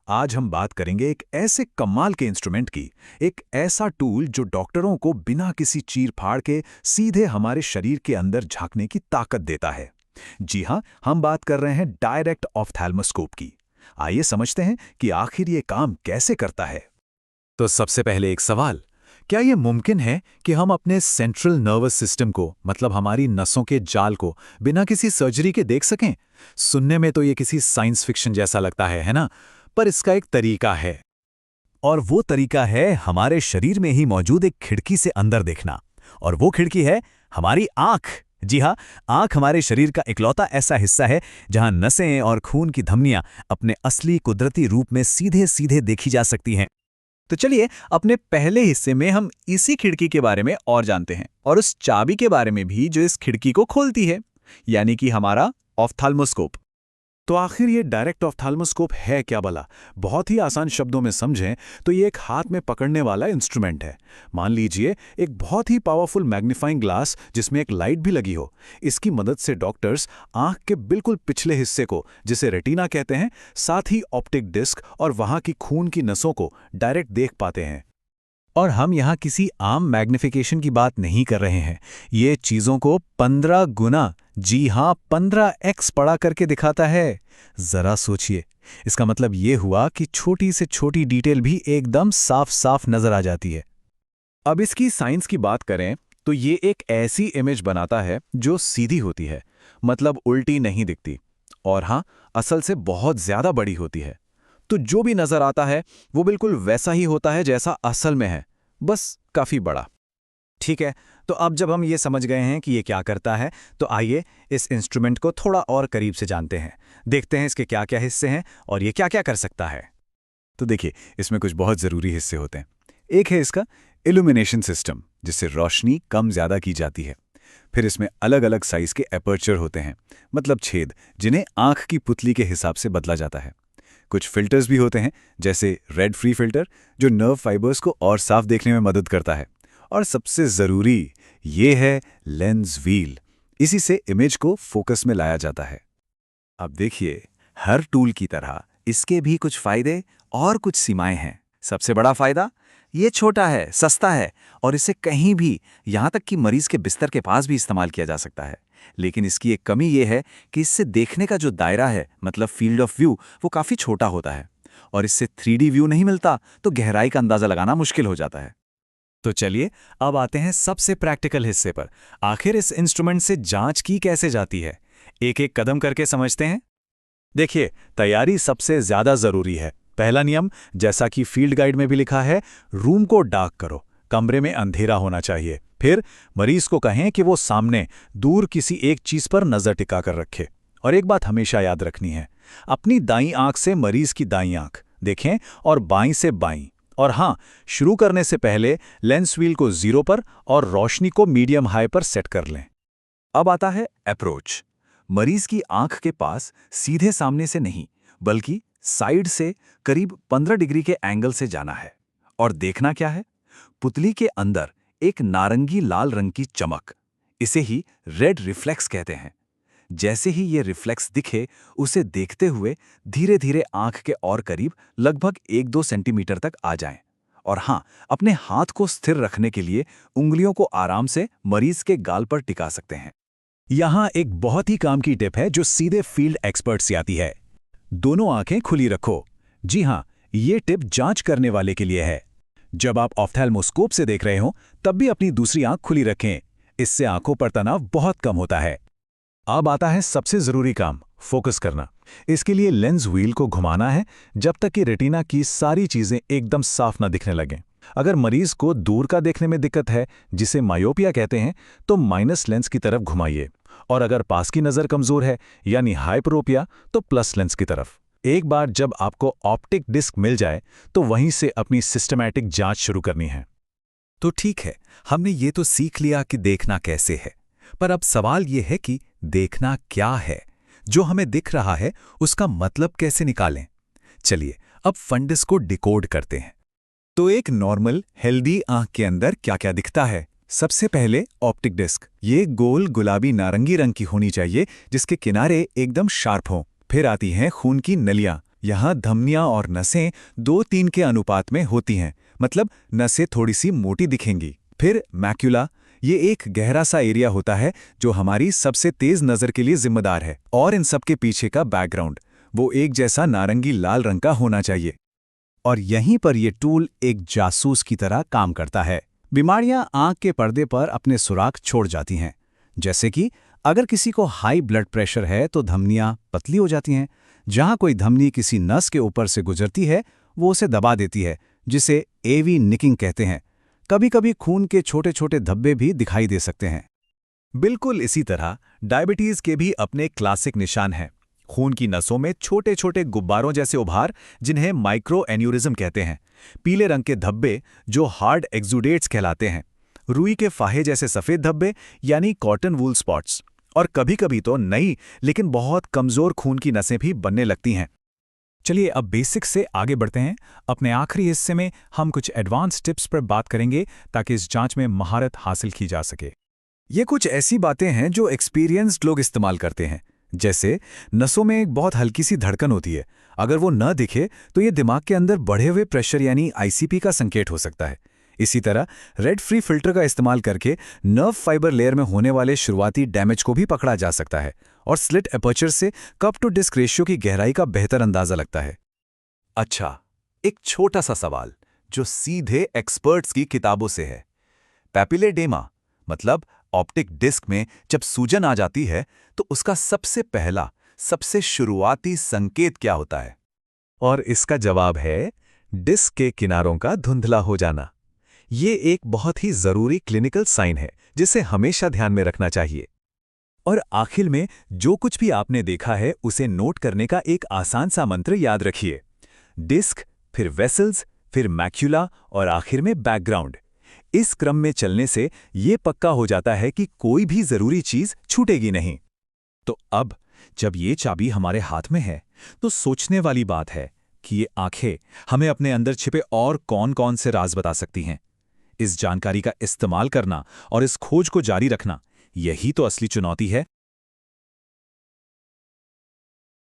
आज हम बात करेंगे एक ऐसे कमाल के इंस्ट्रूमेंट की, एक ऐसा टूल जो डॉक्टरों को बिना किसी चीर-फाड़ के सीधे हमारे शरीर के अंदर झांकने की ताकत देता है। जी हां, हम बात कर रहे हैं डायरेक्ट ऑफ्थैल्मोस्कोप की। आइए समझते हैं कि आखिर ये काम कैसे करता है। तो सबसे पहले एक सवाल, क्या ये मुमकिन है कि हम अपने सेंट्रल नर्वस सिस्टम को, मतलब हमारी नसों के जाल को, बिना किसी सर्जरी के देख सकें? सुनने में तो ये किसी साइंस फिक्शन जैसा लगता है ना? पर इसका एक तरीका है। और वो तरीका है हमारे शरीर में ही मौजूद एक खिड़की से अंदर देखना। और वो खिड़की है हमारी आंख। जी हाँ, आंख हमारे शरीर का इकलौता ऐसा हिस्सा है जहां नसें और खून की धमनियां अपने असली कुदरती रूप में सीधे सीधे देखी जा सकती हैं। तो चलिए अपने पहले हिस्से में हम इसी खिड़की के बारे में और जानते हैं और उस चाबी के बारे में भी जो इस खिड़की को खोलती है, यानी कि हमारा ऑफ्थाल्मोस्कोप। तो आखिर ये डायरेक्ट ऑफ्थाल्मोस्कोप है क्या भला? बहुत ही आसान शब्दों में समझें तो ये एक हाथ में पकड़ने वाला इंस्ट्रूमेंट है। मान लीजिए एक बहुत ही पावरफुल मैग्नीफाइंग ग्लास जिसमें एक लाइट भी लगी हो। इसकी मदद से डॉक्टर्स आंख के बिल्कुल पिछले हिस्से को, जिसे रेटिना कहते हैं, साथ ही ऑप्टिक डिस्क और वहां की खून की नसों को डायरेक्ट देख पाते हैं। और हम यहाँ किसी आम मैग्निफिकेशन की बात नहीं कर रहे हैं। ये चीज़ों को 15 गुना, जी हाँ 15x बड़ा करके दिखाता है। जरा सोचिए, इसका मतलब ये हुआ कि छोटी से छोटी डिटेल भी एकदम साफ साफ नजर आ जाती है। अब इसकी साइंस की बात करें तो ये एक ऐसी इमेज बनाता है जो सीधी होती है, मतलब उल्टी नहीं दिखती, और हाँ, असल से बहुत ज्यादा बड़ी होती है। तो जो भी नजर आता है वो बिल्कुल वैसा ही होता है जैसा असल में है, बस काफी बड़ा। ठीक है, तो अब जब हम ये समझ गए हैं कि ये क्या करता है, तो आइए इस इंस्ट्रूमेंट को थोड़ा और करीब से जानते हैं। देखते हैं इसके क्या क्या हिस्से हैं और ये क्या क्या कर सकता है। तो देखिए, इसमें कुछ बहुत जरूरी हिस्से होते हैं। एक है इसका इल्यूमिनेशन सिस्टम, जिससे रोशनी कम ज्यादा की जाती है। फिर इसमें अलग अलग साइज के एपर्चर होते हैं, मतलब छेद, जिन्हें आंख की पुतली के हिसाब से बदला जाता है। कुछ फिल्टर्स भी होते हैं, जैसे रेड फ्री फिल्टर, जो नर्व फाइबर्स को और साफ देखने में मदद करता है। और सबसे जरूरी ये है लेंस व्हील। इसी से इमेज को फोकस में लाया जाता है। अब देखिए, हर टूल की तरह इसके भी कुछ फायदे और कुछ सीमाएं हैं। सबसे बड़ा फायदा, ये छोटा है, सस्ता है और इसे कहीं भी, यहां तक कि मरीज के बिस्तर के पास भी इस्तेमाल किया जा सकता है। लेकिन इसकी एक कमी ये है कि इससे देखने का जो दायरा है, मतलब फील्ड ऑफ व्यू, वो काफी छोटा होता है और इससे 3D व्यू नहीं मिलता, तो गहराई का अंदाजा लगाना मुश्किल हो जाता है। तो चलिए अब आते हैं सबसे प्रैक्टिकल हिस्से पर। आखिर इस इंस्ट्रूमेंट से जांच की कैसे जाती है, एक एक कदम करके समझते हैं। देखिए, तैयारी सबसे ज्यादा जरूरी है। पहला नियम, जैसा कि फील्ड गाइड में भी लिखा है, रूम को डार्क करो। कमरे में अंधेरा होना चाहिए। फिर मरीज को कहें कि वो सामने दूर किसी एक चीज पर नजर टिकाकर रखे। और एक बात हमेशा याद रखनी है, अपनी दाईं आंख से मरीज की दाईं आंख देखें और बाईं से बाईं। और हाँ, शुरू करने से पहले लेंस व्हील को 0 पर और रोशनी को मीडियम हाई पर सेट कर लें। अब आता है अप्रोच। मरीज की आंख के पास सीधे सामने से नहीं, बल्कि साइड से करीब 15 डिग्री के एंगल से जाना है। और देखना क्या है? पुतली के अंदर एक नारंगी लाल रंग की चमक। इसे ही रेड रिफ्लेक्स कहते हैं। जैसे ही ये रिफ्लेक्स दिखे, उसे देखते हुए धीरे धीरे आंख के और करीब, लगभग 1-2 सेंटीमीटर तक आ जाएं। और हाँ, अपने हाथ को स्थिर रखने के लिए उंगलियों को आराम से मरीज के गाल पर टिका सकते हैं। यहां एक बहुत ही काम की टिप है जो सीधे फील्ड एक्सपर्ट से आती है। दोनों आंखें खुली रखो। जी हां, ये टिप जांच करने वाले के लिए है। जब आप ऑफ्थैल्मोस्कोप से देख रहे हो, तब भी अपनी दूसरी आंख खुली रखें। इससे आंखों पर तनाव बहुत कम होता है। अब आता है सबसे जरूरी काम, फोकस करना। इसके लिए लेंस व्हील को घुमाना है जब तक कि रेटिना की सारी चीजें एकदम साफ ना दिखने लगें। अगर मरीज को दूर का देखने में दिक्कत है, जिसे मायोपिया कहते हैं, तो माइनस लेंस की तरफ घुमाइए। और अगर पास की नजर कमजोर है, यानी हाइपरोपिया, तो प्लस लेंस की तरफ। एक बार जब आपको ऑप्टिक डिस्क मिल जाए, तो वहीं से अपनी सिस्टमैटिक जांच शुरू करनी है। तो ठीक है, हमने ये तो सीख लिया कि देखना कैसे है, पर अब सवाल ये है कि देखना क्या है। जो हमें दिख रहा है उसका मतलब कैसे निकालें। चलिए अब फंडिस को डिकोड करते हैं। तो एक नॉर्मल हेल्दी आंख के अंदर क्या क्या दिखता है? सबसे पहले ऑप्टिक डिस्क। ये गोल गुलाबी नारंगी रंग की होनी चाहिए, जिसके किनारे एकदम शार्प हों। फिर आती हैं खून की नलियां, यहाँ धमनियां और नसें 2-3 के अनुपात में होती हैं, मतलब नसें थोड़ी सी मोटी दिखेंगी। फिर मैक्युला, ये एक गहरा सा एरिया होता है जो हमारी सबसे तेज नज़र के लिए जिम्मेदार है। और इन सब के पीछे का बैकग्राउंड, वो एक जैसा नारंगी लाल रंग का होना चाहिए। और यहीं पर ये टूल एक जासूस की तरह काम करता है। बीमारियां आंख के पर्दे पर अपने सुराख छोड़ जाती हैं। जैसे कि अगर किसी को हाई ब्लड प्रेशर है तो धमनियां पतली हो जाती हैं। जहां कोई धमनी किसी नस के ऊपर से गुजरती है, वो उसे दबा देती है, जिसे एवी निकिंग कहते हैं। कभी कभी खून के छोटे छोटे धब्बे भी दिखाई दे सकते हैं। बिल्कुल इसी तरह डायबिटीज के भी अपने क्लासिक निशान हैं। खून की नसों में छोटे छोटे गुब्बारों जैसे उभार, जिन्हें माइक्रो एन्यूरिज्म कहते हैं। पीले रंग के धब्बे जो हार्ड एक्सुडेट्स कहलाते हैं। रुई के फाहे जैसे सफ़ेद धब्बे यानी कॉटन वूल स्पॉट्स। और कभी कभी तो नई लेकिन बहुत कमज़ोर खून की नसें भी बनने लगती हैं। चलिए अब बेसिक्स से आगे बढ़ते हैं। अपने आखिरी हिस्से में हम कुछ एडवांस टिप्स पर बात करेंगे ताकि इस जांच में महारत हासिल की जा सके। ये कुछ ऐसी बातें हैं जो एक्सपीरियंस्ड लोग इस्तेमाल करते हैं। जैसे नसों में एक बहुत हल्की सी धड़कन होती है। अगर वो न दिखे तो ये दिमाग के अंदर बढ़े हुए प्रेशर यानी आईसीपी का संकेत हो सकता है। इसी तरह रेड फ्री फिल्टर का इस्तेमाल करके नर्व फाइबर लेयर में होने वाले शुरुआती डैमेज को भी पकड़ा जा सकता है। और स्लिट एपर्चर से कप टू डिस्क रेशियो की गहराई का बेहतर अंदाजा लगता है। अच्छा, एक छोटा सा सवाल जो सीधे एक्सपर्ट्स की किताबों से है। पैपिलेडेमा मतलब ऑप्टिक डिस्क में जब सूजन आ जाती है तो उसका सबसे पहला, सबसे शुरुआती संकेत क्या होता है? और इसका जवाब है डिस्क के किनारों का धुंधला हो जाना। ये एक बहुत ही जरूरी क्लिनिकल साइन है जिसे हमेशा ध्यान में रखना चाहिए। और आखिर में जो कुछ भी आपने देखा है उसे नोट करने का एक आसान सा मंत्र याद रखिए। डिस्क, फिर वेसल्स, फिर मैक्युला और आखिर में बैकग्राउंड। इस क्रम में चलने से ये पक्का हो जाता है कि कोई भी जरूरी चीज छूटेगी नहीं। तो अब जब ये चाबी हमारे हाथ में है तो सोचने वाली बात है कि ये आंखें हमें अपने अंदर छिपे और कौन-कौन से राज बता सकती हैं। इस जानकारी का इस्तेमाल करना और इस खोज को जारी रखना, यही तो असली चुनौती है।